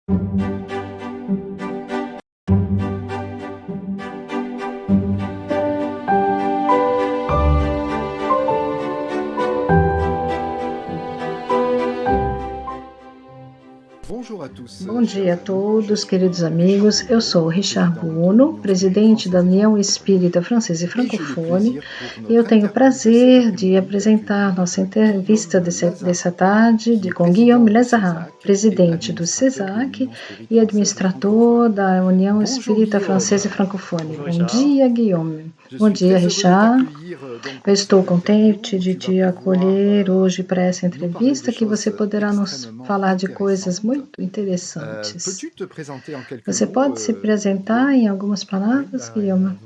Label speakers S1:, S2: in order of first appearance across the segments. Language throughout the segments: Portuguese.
S1: Bom dia a todos, queridos amigos. Eu sou Richard Buono, presidente da União Espírita Francesa e Francofone, e eu tenho o prazer de apresentar nossa entrevista dessa tarde com Guillaume Lézard, presidente do CESAC e administrador da União Espírita Francesa e Francofone. Bom dia, Guillaume. Bom dia, Richard. Eu estou contente de te acolher hoje para essa entrevista, que você poderá nos falar de coisas muito interessantes. Você pode se apresentar em algumas palavras, Guillaume?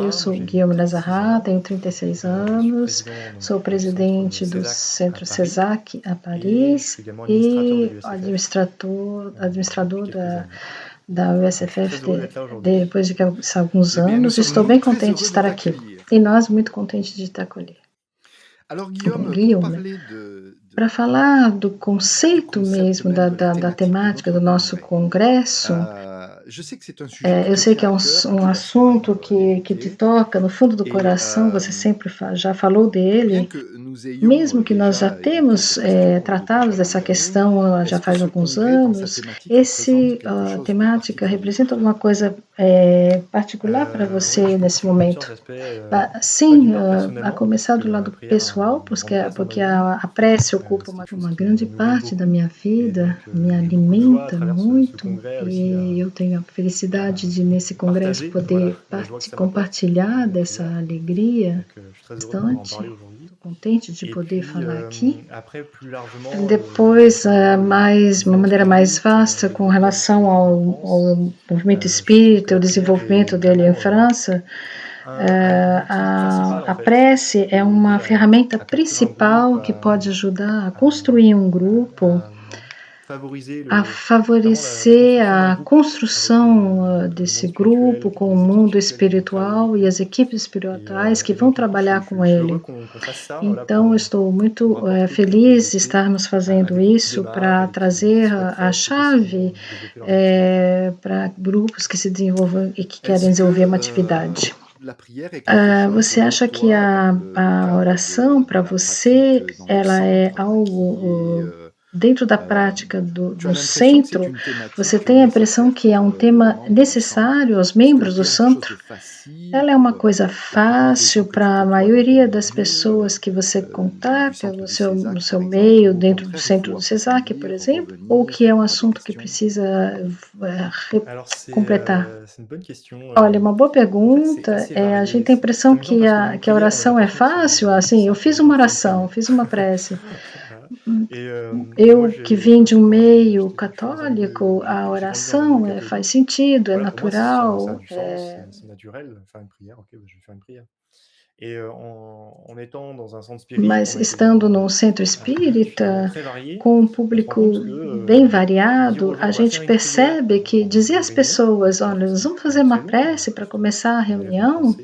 S1: Eu sou Guillaume Lézard, tenho 36 anos, sou presidente do Centro CESAC a Paris e administrador da USFF depois de alguns anos. Estou bem contente de estar aqui. E nós muito contentes de te acolher. Guillaume, para falar do conceito mesmo, da temática do nosso congresso, eu sei que é um assunto que te toca no fundo do coração, você sempre já falou dele, mesmo que nós já temos tratado dessa questão já faz alguns anos, essa temática representa alguma coisa particular para você nesse momento? Sim, a começar do lado pessoal, porque a prece ocupa uma grande parte da minha vida, me alimenta muito, e eu tenho a felicidade de, nesse congresso, poder compartilhar dessa alegria bastante. Estou contente de poder falar aqui. Depois, uma maneira mais vasta, com relação ao movimento espírita, o desenvolvimento dele em França, a prece é uma ferramenta principal que pode ajudar a construir um grupo, a favorecer a construção desse grupo com o mundo espiritual e as equipes espirituais que vão trabalhar com ele. Então, eu estou muito feliz de estarmos fazendo isso para trazer a chave para grupos que se desenvolvam e que querem desenvolver uma atividade. Você acha que a oração para você ela é algo dentro da prática do centro? Você tem a impressão que é um tema necessário aos membros do centro? Ela é uma coisa fácil para a maioria das pessoas que você contata no seu meio, dentro do centro do CESAC, por exemplo? Ou que é um assunto que precisa completar? Olha, uma boa pergunta. A gente tem a impressão que a oração é fácil. Assim, eu fiz uma oração, fiz uma prece. Eu que vim de um meio católico, a oração faz sentido, é natural. Mas estando num centro espírita, com um público bem variado, a gente percebe que dizer às pessoas, olha, nós vamos fazer uma prece para começar a reunião,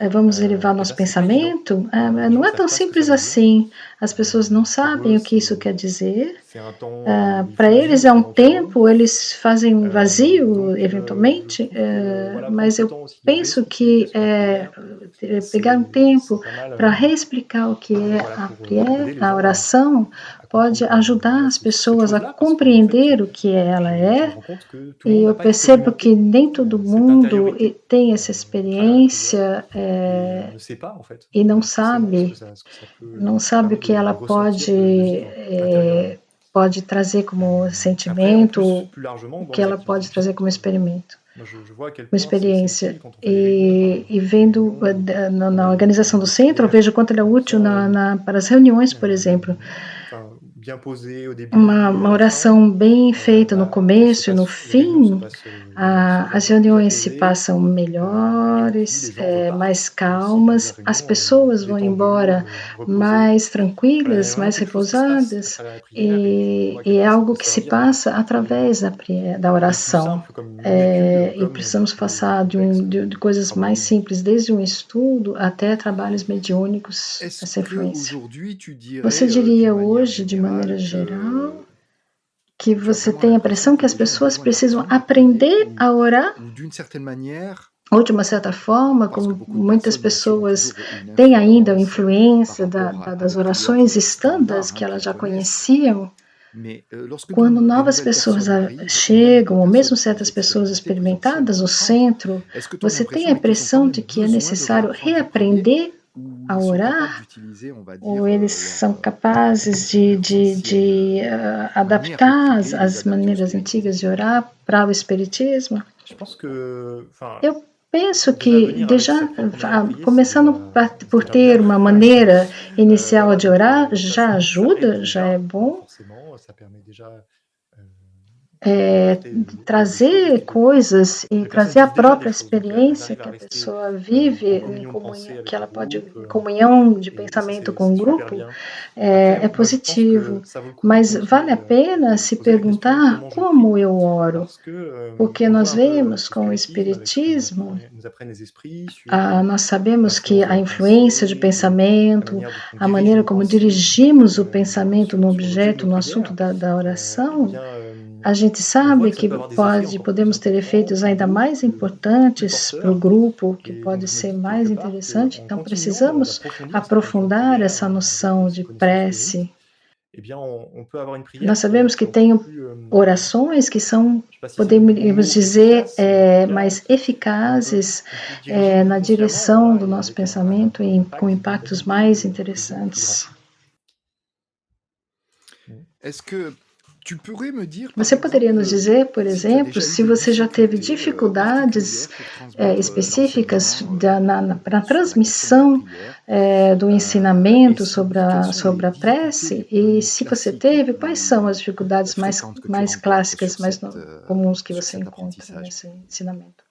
S1: vamos elevar nosso pensamento, não é tão simples assim. As pessoas não sabem o que isso quer dizer. Para eles é um tempo, eles fazem um vazio, eventualmente, mas eu penso que pegar um tempo para reexplicar o que é a oração pode ajudar as pessoas a compreender o que ela é, e eu percebo que nem todo mundo tem essa experiência e não sabe o que ela pode trazer como sentimento, o que ela pode trazer como experimento, uma experiência. E vendo na organização do centro, eu vejo quanto ela é útil para as reuniões, por exemplo. Uma oração bem feita no começo e no fim, as reuniões se passam melhores, mais calmas, as pessoas vão embora mais tranquilas, mais repousadas, e é algo que se passa através da oração. E precisamos passar de coisas mais simples, desde um estudo até trabalhos mediúnicos, essa influência. Você diria hoje, de maneira geral, que você tem a impressão que as pessoas precisam aprender a orar, ou de uma certa forma, como muitas pessoas têm ainda a influência das orações estándares que elas já conheciam, quando novas pessoas chegam, ou mesmo certas pessoas experimentadas no centro, você tem a impressão de que é necessário reaprender a orar, ou eles são capazes de adaptar as maneiras antigas de orar para o espiritismo? Eu penso que, começando por ter uma maneira inicial de orar, já ajuda, já é bom. Trazer coisas e trazer a própria experiência que a pessoa vive em comunhão, que ela pode, em comunhão de pensamento com o grupo, é positivo. Mas vale a pena se perguntar como eu oro, porque nós vemos com o Espiritismo, nós sabemos que a influência de pensamento, a maneira como dirigimos o pensamento no objeto, no assunto da oração, a gente sabe que podemos ter efeitos ainda mais importantes para o grupo, que pode ser mais interessante. Então, precisamos aprofundar essa noção de prece. Nós sabemos que tem orações que são, podemos dizer, mais eficazes na direção do nosso pensamento e com impactos mais interessantes. Você poderia nos dizer, por exemplo, se você já teve dificuldades específicas para a transmissão do ensinamento sobre a prece? E se você teve, quais são as dificuldades mais clássicas, mais comuns que você encontra nesse ensinamento?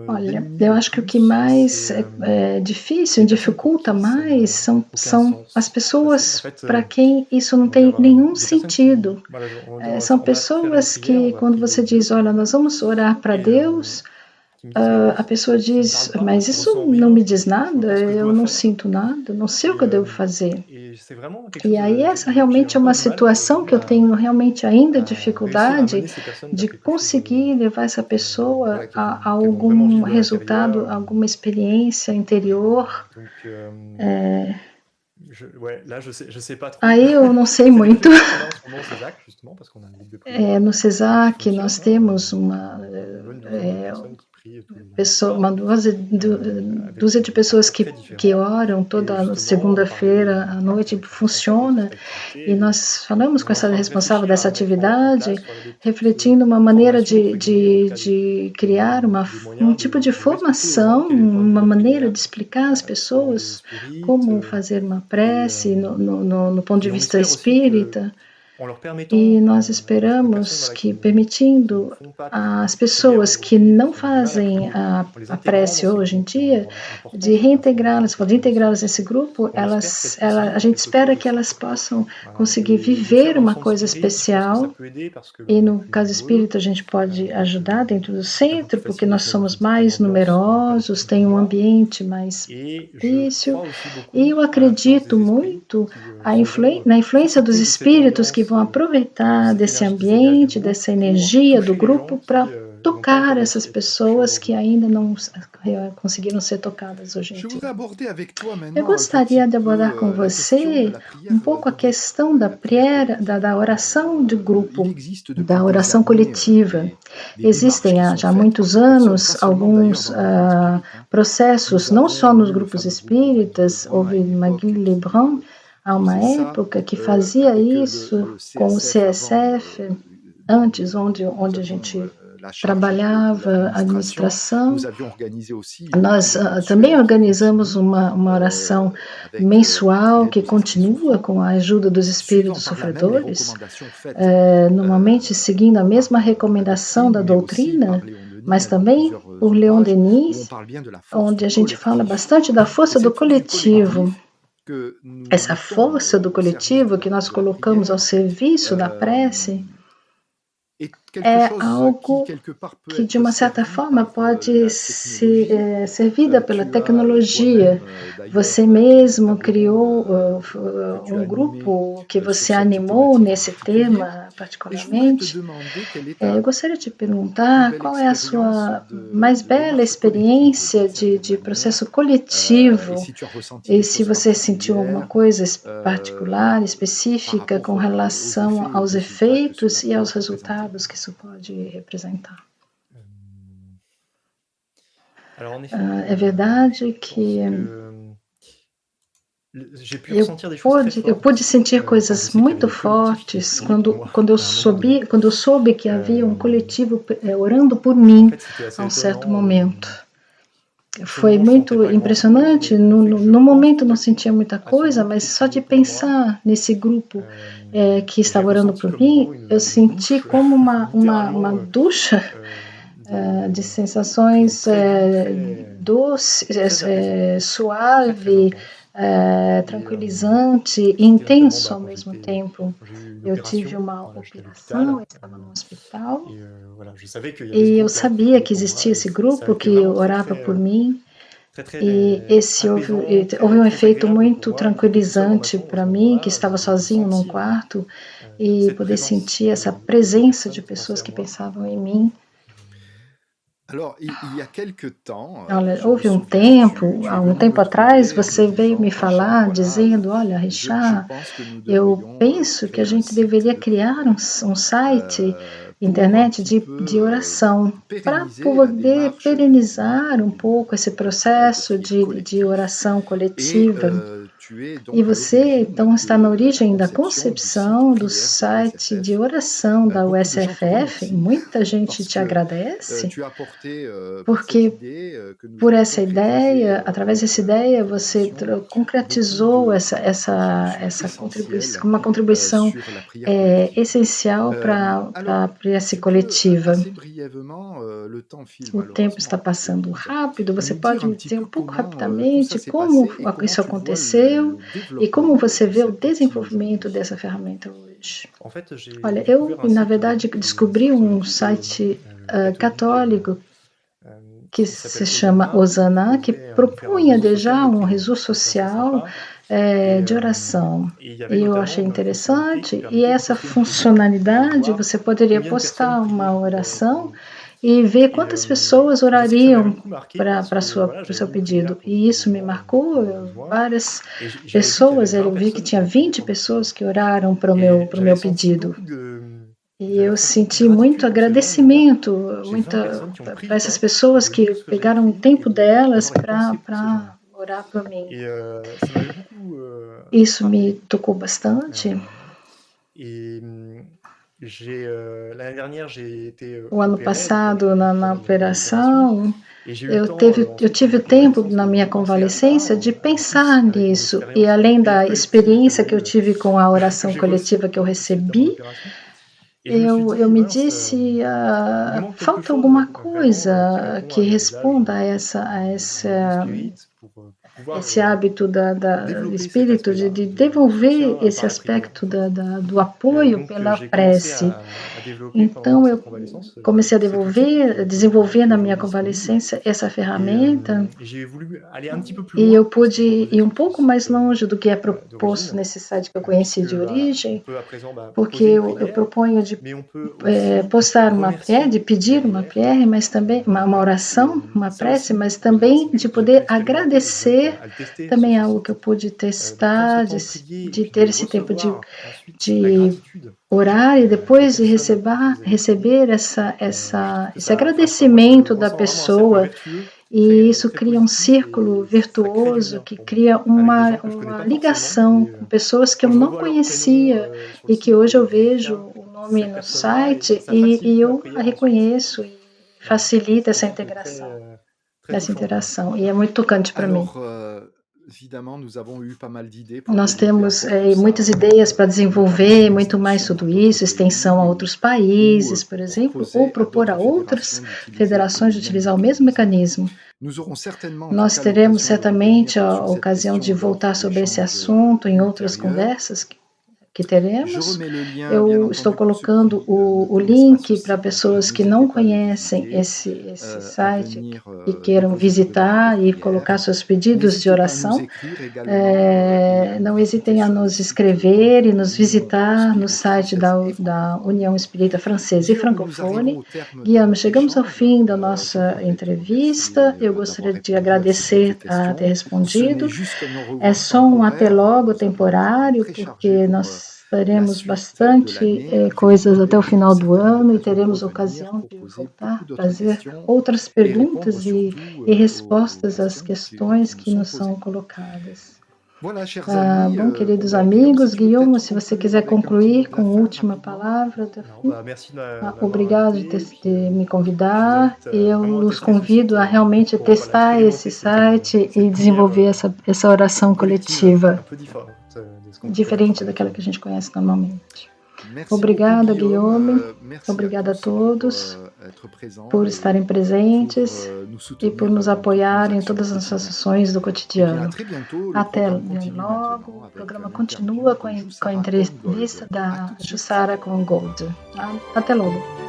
S1: Olha, eu acho que o que mais é difícil, dificulta mais, são as pessoas para quem isso não tem nenhum sentido. São pessoas que, quando você diz, olha, nós vamos orar para Deus, a pessoa diz, mas isso não me diz nada, eu não sinto nada, não sei o que eu devo fazer. E aí essa realmente é uma situação que eu tenho realmente ainda dificuldade de conseguir levar essa pessoa a algum resultado, alguma experiência interior. Aí eu não sei muito. No CESAC nós temos uma dúzia de pessoas que oram toda segunda-feira à noite, funciona, e nós falamos com essa responsável dessa atividade, refletindo uma maneira de criar um tipo de formação, uma maneira de explicar às pessoas como fazer uma prece no ponto de vista espírita. E nós esperamos que, permitindo às pessoas que não fazem a prece hoje em dia, de integrá-las nesse grupo, a gente espera que elas possam conseguir viver uma coisa especial. E no caso espírita, a gente pode ajudar dentro do centro, porque nós somos mais numerosos, tem um ambiente mais propício. E eu acredito muito na influência dos espíritos que vão aproveitar desse ambiente, dessa energia do grupo para tocar essas pessoas que ainda não conseguiram ser tocadas hoje em dia. Eu gostaria de abordar com você um pouco a questão da oração de grupo, da oração coletiva. Existem já há muitos anos alguns processos, não só nos grupos espíritas, houve Magui Lebrun, há uma época que fazia isso com o CSF, antes, onde a gente trabalhava a administração. Nós também organizamos uma oração mensual que continua com a ajuda dos espíritos sofredores, normalmente seguindo a mesma recomendação da doutrina, mas também por Leon Denis, onde a gente fala bastante da força do coletivo. Essa força do coletivo que nós colocamos ao serviço da prece é algo que, de uma certa forma, pode ser servida pela tecnologia. Você mesmo criou um grupo que você animou nesse tema particularmente. Eu gostaria de perguntar qual é a sua mais bela experiência de processo coletivo e se você sentiu alguma coisa particular, específica, com relação aos efeitos e aos resultados que isso pode representar. É verdade que eu pude sentir coisas muito fortes quando eu soube que havia um coletivo orando por mim a um certo momento. Foi muito impressionante. No momento não sentia muita coisa, mas só de pensar nesse grupo que estava orando por mim, eu senti como uma ducha de sensações doces, suave, tranquilizante e intenso ao mesmo tempo. Eu tive uma operação, eu estava no hospital e eu sabia que existia esse grupo que orava por mim e houve um efeito muito tranquilizante para mim, que estava sozinho num quarto e poder sentir essa presença de pessoas que pensavam em mim. Olha, houve há um tempo atrás, você veio me falar dizendo, olha, Richard, eu penso que a gente deveria criar um site, internet de oração, para poder perenizar um pouco esse processo de oração coletiva. E você, então, está na origem da concepção do site de oração da USFF. Muita gente te agradece, porque por essa ideia, através dessa ideia, você concretizou essa contribuição, uma contribuição essencial para a prece coletiva. O tempo está passando rápido, você pode me dizer um pouco rapidamente como isso aconteceu e como você vê o desenvolvimento dessa ferramenta hoje? Olha, eu, na verdade, descobri um site católico que se chama Osana, que propunha já um recurso social de oração. E eu achei interessante, e essa funcionalidade, você poderia postar uma oração e ver quantas pessoas orariam para o seu pedido. E isso me marcou, várias pessoas, eu vi que tinha 20 pessoas que oraram para o meu pedido. E eu senti muito agradecimento para essas pessoas que pegaram o tempo delas para orar por mim. Isso me tocou bastante. O ano passado, na operação, eu tive o tempo na minha convalescência de pensar nisso. E além da experiência que eu tive com a oração coletiva que eu recebi, eu me disse, falta alguma coisa que responda a esse hábito do espírito de devolver esse aspecto do apoio pela prece. Então, eu comecei a desenvolver na minha convalescência essa ferramenta e eu pude ir um pouco mais longe do que é proposto nesse site que eu conheci de origem, porque eu proponho de postar uma PR, de pedir uma PR, mas também uma oração, uma prece, mas também de poder agradecer também algo que eu pude testar, de ter esse tempo de orar e depois de receber esse agradecimento da pessoa. E isso cria um círculo virtuoso que cria uma ligação com pessoas que eu não conhecia e que hoje eu vejo o nome no site e eu a reconheço e facilita essa interação. E é muito tocante para mim. Nós temos muitas ideias para desenvolver muito mais tudo isso, extensão a outros países, por exemplo, ou propor a outras federações de utilizar o mesmo mecanismo. Nós teremos certamente a ocasião de voltar sobre esse assunto em outras conversas que teremos. Eu estou colocando o link para pessoas que não conhecem esse site e queiram visitar e colocar seus pedidos de oração. Não hesitem a nos escrever e nos visitar no site da União Espírita Francesa e Francofone. Guilherme, chegamos ao fim da nossa entrevista. Eu gostaria de agradecer a ter respondido. É só um até logo temporário, porque nós faremos bastante coisas até o final do ano e teremos ocasião de voltar a fazer outras perguntas e respostas às questões que nos são colocadas. Bom, queridos amigos, Guilherme, se você quiser concluir com a última palavra. Obrigado de me convidar. Eu os convido a realmente testar esse site e desenvolver essa oração coletiva, diferente daquela que a gente conhece normalmente. Obrigada, Guilherme. Obrigada a todos por estarem presentes e por nos apoiarem em todas as nossas ações do cotidiano. Até logo. O programa continua com a entrevista da Jussara com Gold. Até logo.